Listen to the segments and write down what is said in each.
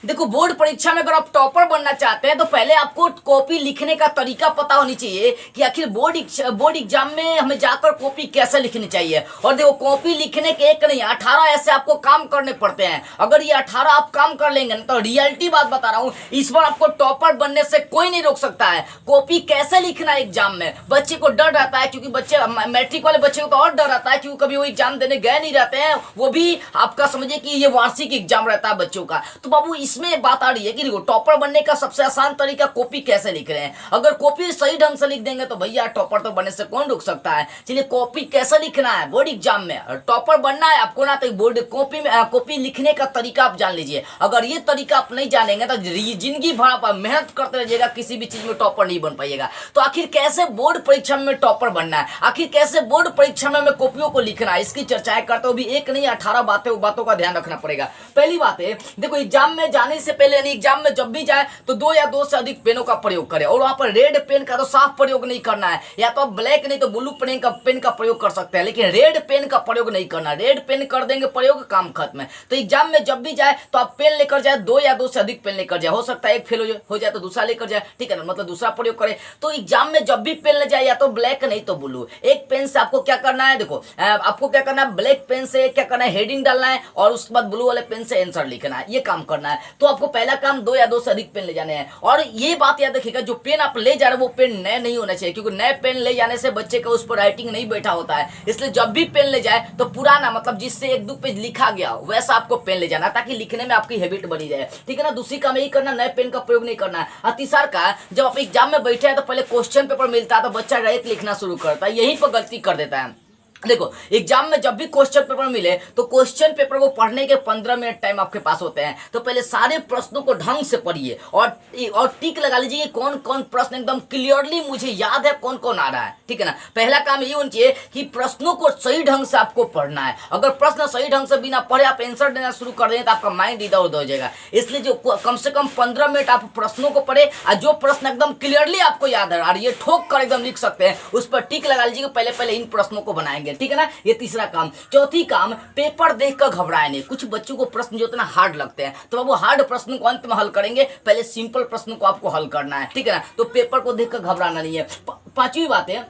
देखो, बोर्ड परीक्षा में अगर आप टॉपर बनना चाहते हैं तो पहले आपको कॉपी लिखने का तरीका पता होनी चाहिए कि आखिर बोर्ड एग्जाम में हमें जाकर कॉपी कैसे लिखनी चाहिए। और देखो, कॉपी लिखने के एक नहीं 18 ऐसे आपको काम करने पड़ते हैं। अगर ये 18 आप काम कर लेंगे ना तो रियलिटी बात बता रहा हूं, इस बार आपको टॉपर बनने से कोई नहीं रोक सकता है। कॉपी कैसे लिखना है एग्जाम में, बच्चे को डर रहता है, क्योंकि बच्चे मैट्रिक वाले बच्चे को तो और डर रहता है क्योंकि कभी वो एग्जाम देने गए नहीं रहते हैं, वो भी आपका समझिए कि ये वार्षिक एग्जाम रहता है बच्चों का। तो बाबू इसमें बात आ रही है कि देखो, टॉपर बनने का सबसे आसान तरीका कॉपी कैसे लिख रहे हैं। अगर कॉपी सही ढंग से लिख देंगे तो भैया टॉपर तो बनने से कौन रोक सकता है। चलिए, कॉपी कैसे लिखना है बोर्ड एग्जाम में, टॉपर बनना है आपको ना, तो बोर्ड कॉपी लिखने का तरीका आप जान लीजिए। अगर ये तरीका आप नहीं जानेंगे तो जिंदगी भर आप मेहनत करते रहिएगा, किसी भी चीज में टॉपर नहीं बन पाइएगा। तो आखिर कैसे बोर्ड परीक्षा में टॉपर बनना है, आखिर कैसे बोर्ड परीक्षा में हमें कॉपियों को लिखना है, इसकी चर्चाएं करते हुए भी एक नहीं 18 बातों का ध्यान रखना पड़ेगा। पहली बात है, देखो, एग्जाम में जाने से पहले यानी एग्जाम में जब भी जाए तो 2 या 2 से अधिक पेनों का प्रयोग करें। और वहां पर रेड पेन का तो साफ प्रयोग नहीं करना है, या तो ब्लैक नहीं तो ब्लू पेन का प्रयोग कर सकते हैं, लेकिन रेड पेन का प्रयोग नहीं करना। रेड पेन कर देंगे प्रयोग, काम खत्म है। तो एग्जाम में जब भी जाए तो आप पेन लेकर जाए, 2 या 2 से अधिक पेन लेकर जाए। हो सकता है एक फेल हो जाए तो दूसरा लेकर जाए, ठीक है ना, मतलब दूसरा प्रयोग करे। तो एग्जाम में जब भी पेन ले जाए, या तो ब्लैक नहीं तो ब्लू, एक पेन से आपको क्या करना है, देखो आपको क्या करना है, ब्लैक पेन से क्या करना है, हेडिंग डालना है, और उसके बाद ब्लू वाले पेन से आंसर लिखना है, ये काम करना है। तो आपको पहला काम 2 या 2 से अधिक पेन ले जाने हैं। और ये बात याद रखिएगा, जो पेन आप ले जा रहे हैं वो पेन नए नहीं होना चाहिए, क्योंकि नए पेन ले जाने से बच्चे का उस पर राइटिंग नहीं बैठा होता है। इसलिए जब भी पेन ले जाए तो पुराना, मतलब जिससे 1-2 पेज लिखा गया वैसा आपको पेन ले जाना, ताकि लिखने में आपकी हैबिट बनी जाए, ठीक है ना। दूसरी काम यही करना, नए पेन का प्रयोग नहीं करना है। और तीसरा का, जब आप एग्जाम में बैठे हैं तो पहले क्वेश्चन पेपर मिलता है तो बच्चा डायरेक्ट लिखना शुरू करता है, यहीं पर गलती कर देता है। देखो, एग्जाम में जब भी क्वेश्चन पेपर मिले तो क्वेश्चन पेपर को पढ़ने के 15 मिनट टाइम आपके पास होते हैं। तो पहले सारे प्रश्नों को ढंग से पढ़िए और टिक लगा लीजिए कौन कौन प्रश्न एकदम क्लियरली मुझे याद है, कौन कौन आ रहा है, ठीक है ना। पहला काम ये होना चाहिए कि प्रश्नों को सही ढंग से आपको पढ़ना है। अगर प्रश्न सही ढंग से बिना पढ़े आप आंसर देना शुरू कर देंगे तो आपका माइंड इधर उधर हो जाएगा। इसलिए जो कम से कम 15 मिनट आप प्रश्नों को पढ़े, और जो प्रश्न एकदम क्लियरली आपको याद है और ये ठोक कर एकदम लिख सकते हैं, उस पर टिक लगा लीजिए, पहले इन प्रश्नों को बनाएंगे, ठीक है ना। ये तीसरा काम। चौथी काम, पेपर देखकर घबराए नहीं। कुछ बच्चों को प्रश्न जो इतना हार्ड लगते हैं तो वो हार्ड प्रश्न को अंत में हल करेंगे, पहले सिंपल प्रश्न को आपको हल करना है, ठीक है ना। तो पेपर को देखकर घबराना नहीं है। पांचवी बात है,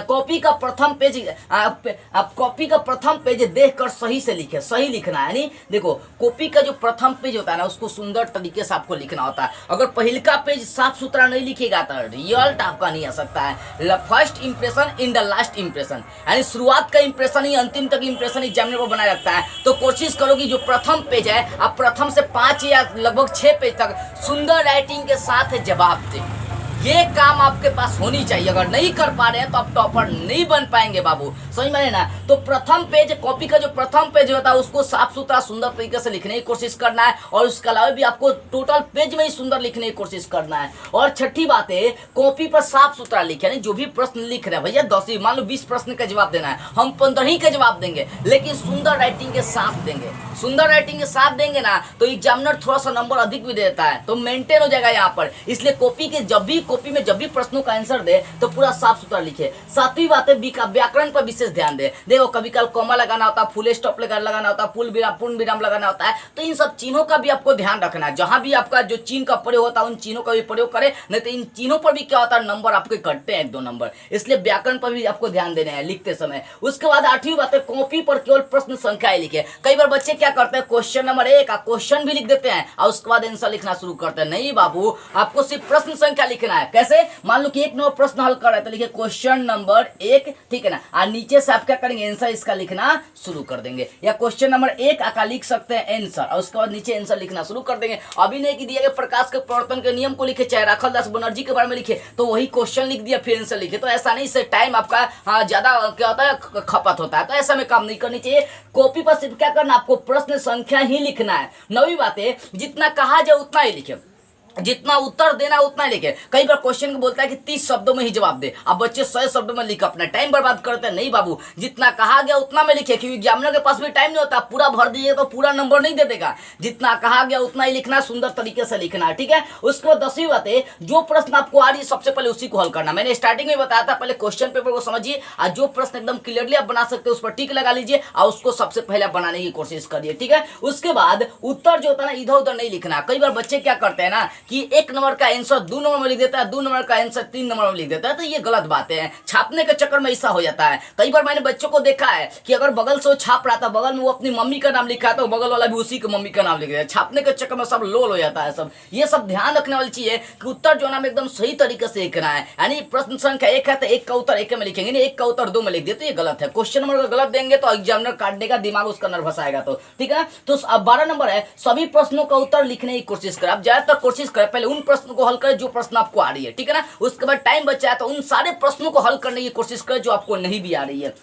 कॉपी का प्रथम पेज देखकर सही से लिखे। सही लिखना है, यानी देखो, कॉपी का जो प्रथम पेज होता है ना उसको सुंदर तरीके से आपको लिखना होता है। अगर पहिलका पेज साफ सुथरा नहीं लिखेगा तो रिजल्ट आपका नहीं आ सकता है। First impression in the last impression, यानी शुरुआत का इंप्रेशन ही अंतिम तक इंप्रेशन एग्जामिनर को बनाए रखता है। तो कोशिश करो कि जो प्रथम पेज है आप प्रथम से 5 या लगभग 6 पेज तक सुंदर राइटिंग के साथ जवाब दें। ये काम आपके पास होनी चाहिए। अगर नहीं कर पा रहे हैं तो आप टॉपर नहीं बन पाएंगे बाबू, समझ में ना। तो प्रथम पेज, कॉपी का जो प्रथम पेज होता है उसको साफ सुथरा सुंदर तरीके से लिखने की कोशिश करना है, और उसके अलावा भी आपको टोटल पेज में ही सुंदर लिखने की कोशिश करना है। और छठी बात है, कॉपी पर साफ सुथरा लिखे, यानी जो भी प्रश्न लिख रहे हैं भैया 10 मान लो 20 प्रश्न का जवाब देना है, हम 15 ही का जवाब देंगे, लेकिन सुंदर राइटिंग के साथ देंगे। सुंदर राइटिंग के साथ देंगे ना तो एग्जामिनर थोड़ा सा नंबर अधिक भी देता है, तो मेंटेन हो जाएगा यहाँ पर। इसलिए कॉपी में जब भी प्रश्नों का आंसर दे तो पूरा साफ सुथरा लिखे। सातवीं बात है, व्याकरण पर विशेष ध्यान दे। देखो, कभी कल कॉमा लगाना होता है, फुल स्टॉप लगाना होता है, पूर्ण विराम लगाना होता है, तो इन सब चिन्हों का भी आपको ध्यान रखना है। जहां भी आपका जो चिन्ह का प्रयोग होता है उन चिन्हों का भी प्रयोग करें, नहीं तो इन चिन्हों पर भी क्या होता है, नंबर आपके कटते हैं 1-2 नंबर। इसलिए व्याकरण पर भी आपको ध्यान देना है लिखते समय। उसके बाद 8वीं बात है, कॉपी पर केवल प्रश्न संख्या लिखे। कई बार बच्चे क्या करते हैं, क्वेश्चन नंबर 1 का क्वेश्चन भी लिख देते हैं और उसके बाद आंसर लिखना शुरू करते हैं। नहीं बाबू, आपको सिर्फ प्रश्न संख्या लिखना है। कैसे, मान लो कि 1 नंबर प्रश्न हल कर रहे हैं तो लिखिए क्वेश्चन नंबर 1, ठीक है ना। और नीचे से आप क्या करेंगे, आंसर इसका लिखना शुरू कर देंगे, या क्वेश्चन नंबर 1 का लिख सकते हैं आंसर, और उसके बाद नीचे आंसर लिखना शुरू कर देंगे। अभी नहीं कि दिया गया प्रकाश के प्रवर्तन के नियम को लिखे, चाहे राखल दास बनर्जी के बारे में लिखे, तो वही क्वेश्चन लिख दिया फिर आंसर लिखे। तो ऐसा नहीं, इससे टाइम आपका ज्यादा क्या होता है, खपत होता है। तो ऐसा में काम नहीं करनी चाहिए। कॉपी पर सिर्फ क्या करना, आपको प्रश्न संख्या ही लिखना है। 9वीं बात है, जितना कहा जाए उतना ही लिखे। जितना उत्तर देना उतना ही लिखे। कई बार क्वेश्चन को बोलता है कि 30 शब्दों में ही जवाब दे, अब बच्चे 100 शब्दों में लिख अपना टाइम बर्बाद करते हैं। नहीं बाबू, जितना कहा गया उतना में लिखे, क्योंकि एग्जामिनर के पास भी टाइम नहीं होता, पूरा भर दीजिए तो पूरा नंबर नहीं दे देगा। जितना कहा गया उतना ही लिखना, सुंदर तरीके से लिखना, ठीक है। उसके बाद 10वीं बात है, जो प्रश्न आपको आ रही है सबसे पहले उसी को हल करना। मैंने स्टार्टिंग में बताया था, पहले क्वेश्चन पेपर को समझिए और जो प्रश्न एकदम क्लियरली आप बना सकते हो उस पर टिक लगा लीजिए और उसको सबसे पहले बनाने की कोशिश करिए, ठीक है। उसके बाद उत्तर जो होता है ना इधर उधर नहीं लिखना। कई बार बच्चे क्या करते हैं ना कि 1 नंबर का आंसर 2 नंबर में लिख देता है, 2 नंबर का आंसर 3 नंबर में लिख देता है, तो ये गलत बात है। छापने के चक्कर में ऐसा हो जाता है। कई बार मैंने बच्चों को देखा है कि अगर बगल से वो छाप रहा था, बगल में वो अपनी मम्मी का नाम लिखा है तो बगल वाला भी उसी की मम्मी का नाम लिख दिया। छापने के चक्कर में सब लोल हो जाता है सब। ये सब ध्यान रखने वाली चीज है कि उत्तर जो नाम एकदम सही तरीके से लिखना है। यानी प्रश्न संख्या 1 है तो 1 का उत्तर 1 में लिखेंगे, नहीं 1 का उत्तर 2 में लिख दिए तो ये गलत है। क्वेश्चन नंबर अगर गलत देंगे तो एग्जामिनर काट देगा, दिमाग उसका नर्वस आएगा, तो ठीक है। तो अब 12 नंबर है, सभी प्रश्नों का उत्तर लिखने की कोशिश करें। आप ज्यादातर कोशिश करें पहले उन प्रश्नों को हल करें जो प्रश्न आपको आ रही है, ठीक है ना। उसके बाद टाइम बचा है तो उन सारे प्रश्नों को हल करने की कोशिश करें जो आपको नहीं भी आ रही है।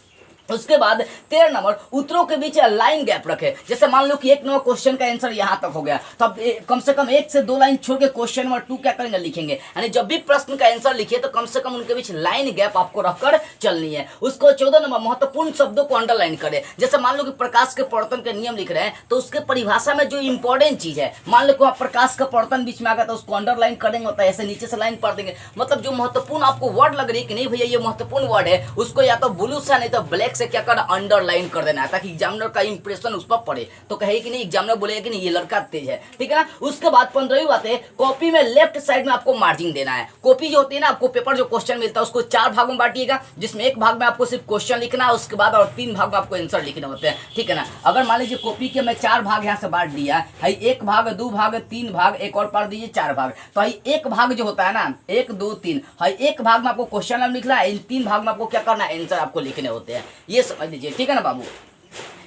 उसके बाद 13 नंबर, उत्तरों के बीच लाइन गैप रखे। जैसे मान लो कि 1 नंबर क्वेश्चन का आंसर यहां तक हो गया, तो अब कम से कम 1 से 2 लाइन छोड़ के क्वेश्चन नंबर 2 क्या करेंगे, लिखेंगे। यानी जब भी प्रश्न का आंसर लिखिए तो कम से कम उनके बीच लाइन गैप आपको रखकर चलनी है। उसको 14 नंबर, महत्वपूर्ण शब्दों को अंडरलाइन करें। जैसे मान लो कि प्रकाश के प्रवर्तन के नियम लिख रहे हैं तो उसके परिभाषा में जो इंपॉर्टेंट चीज है, मान लो कि वहां प्रकाश का प्रवर्तन बीच में आ गया तो उसको अंडरलाइन करेंगे, होता है ऐसे नीचे से लाइन पढ़ देंगे। मतलब जो महत्वपूर्ण आपको वर्ड लग रही है कि नहीं भैया ये महत्वपूर्ण वर्ड है, उसको या तो ब्लू से नहीं तो ब्लैक से क्या करना, अंडरलाइन कर देना है, ताकि एग्जामिनर का इंप्रेशन उस पर पड़े। तो कहे कि नहीं, एग्जामिनर बोलेगा कि नहीं ये लड़का तेज है, ठीक है ना। उसके बाद 15वीं बात है, कॉपी में लेफ्ट साइड में आपको मार्जिंग देना है। कॉपी जो होती है ना, आपको पेपर जो क्वेश्चन मिलता है उसको 4 भागों में बांटिएगा, जिसमें 1 भाग में आपको सिर्फ क्वेश्चन लिखना है, उसके बाद और 3 भाग में आपको आंसर लिखने होते हैं, ठीक है ना। अगर मान लीजिए कॉपी के मैं 4 भाग यहाँ से बांट दिया है, 1 भाग 2 भाग 3 भाग, एक और पढ़ दीजिए 4 भाग। तो 1 भाग जो होता है ना 1 2 3, 1 भाग में आपको क्वेश्चन नाम लिखना है, इन 3 भाग में आपको क्या करना है, आंसर आपको लिखने होते हैं। ये समझ लीजिए, ठीक है ना बाबू।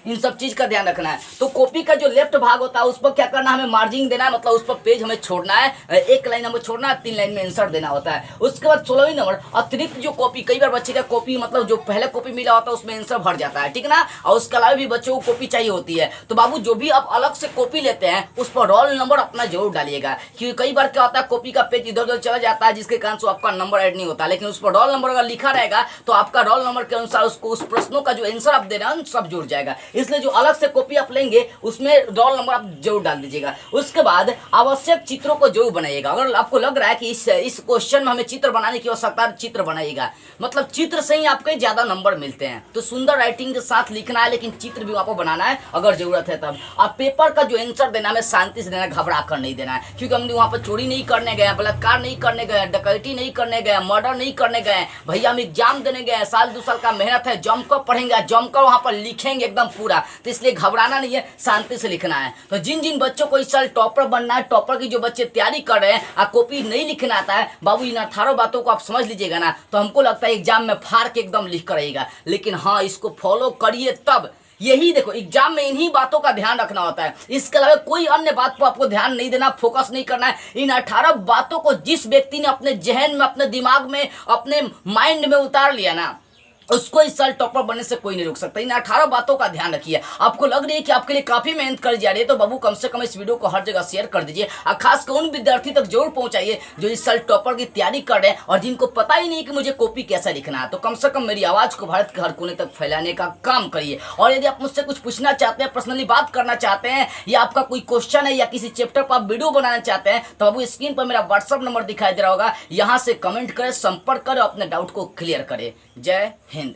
इन सब चीज का ध्यान रखना है। तो कॉपी का जो लेफ्ट भाग होता है उस पर क्या करना है, हमें मार्जिंग देना है, मतलब उस पर पेज हमें छोड़ना है, 1 लाइन हमें छोड़ना है, 3 लाइन में आंसर देना होता है। उसके बाद 16वीं नंबर, अतिरिक्त जो कॉपी, कई बार बच्चे का कॉपी मतलब जो पहले कॉपी मिला होता है उसमें आंसर भर जाता है, ठीक है ना। और उसके अलावा भी बच्चों को कॉपी चाहिए होती है, तो बाबू जो भी आप अलग से कॉपी लेते हैं उस पर रोल नंबर अपना जरूर डालिएगा, क्योंकि कई बार क्या होता है कॉपी का पेज इधर उधर चला जाता है जिसके कारण से आपका नंबर ऐड नहीं होता, लेकिन उस पर रोल नंबर अगर लिखा रहेगा तो आपका रोल नंबर के अनुसार उसको उस प्रश्नों का जो आंसर आप दे रहे हैं सब जुड़ जाएगा। इसलिए जो अलग से कॉपी आप लेंगे उसमें रोल नंबर आप जरूर डाल दीजिएगा। उसके बाद आवश्यक चित्रों को जरूर बनाइएगा। अगर आपको लग रहा है कि इस क्वेश्चन में हमें चित्र बनाने की आवश्यकता है, चित्र बनाइएगा, मतलब चित्र से ही आपके ज्यादा नंबर मिलते हैं। तो सुंदर राइटिंग के साथ लिखना है, लेकिन चित्र भी आपको बनाना है अगर जरूरत है तब। और पेपर का जो आंसर देना है हमें शांति से देना है, घबरा कर नहीं देना है, क्योंकि हम वहां पर चोरी नहीं करने गए, बलात्कार नहीं करने गए, डकैती नहीं करने गए, मर्डर नहीं करने गए भैया, हम एग्जाम देने गए, साल 2 साल का मेहनत है, जमकर पढ़ेंगे, जमकर वहां पर लिखेंगे एकदम पूरा। तो इसलिए घबराना नहीं है, शांति से लिखना है। तो जिन जिन बच्चों को इस साल टॉपर बनना है, टॉपर की जो बच्चे तैयारी कर रहे हैं और कॉपी नहीं लिखना आता है, बाबू इन 18 बातों को आप समझ लीजिएगा ना, तो हमको लगता है एग्जाम में फाड़ के एकदम लिख कर आइएगा। लेकिन हाँ, इसको फॉलो करिए तब। यही देखो, एग्जाम में इन्हीं बातों का ध्यान रखना होता है, इसके अलावा कोई अन्य बात को आपको ध्यान नहीं देना, फोकस नहीं करना है। इन 18 बातों को जिस व्यक्ति ने अपने जहन में, अपने दिमाग में, अपने माइंड में उतार लिया ना, उसको इस साल टॉपर बनने से कोई नहीं रोक सकता। इन 18 बातों का ध्यान रखिए। आपको लग रही है कि आपके लिए काफी मेहनत कर जा रही है, तो बाबू कम से कम इस वीडियो को हर जगह शेयर कर दीजिए और खासकर उन विद्यार्थी तक जरूर पहुंचाइए जो इस साल टॉपर की तैयारी कर रहे हैं और जिनको पता ही नहीं कि मुझे कॉपी कैसा लिखना है। तो कम से कम मेरी आवाज को भारत के हर कोने तक फैलाने का काम करिए। और यदि आप मुझसे कुछ पूछना चाहते हैं, पर्सनली बात करना चाहते हैं, या आपका कोई क्वेश्चन है या किसी चैप्टर पर आप वीडियो बनाना चाहते हैं, तो बाबू स्क्रीन पर मेरा व्हाट्सअप नंबर दिखाई दे रहा होगा, यहाँ से कमेंट करें, संपर्क करें, अपने डाउट को क्लियर करें। जय हिंद।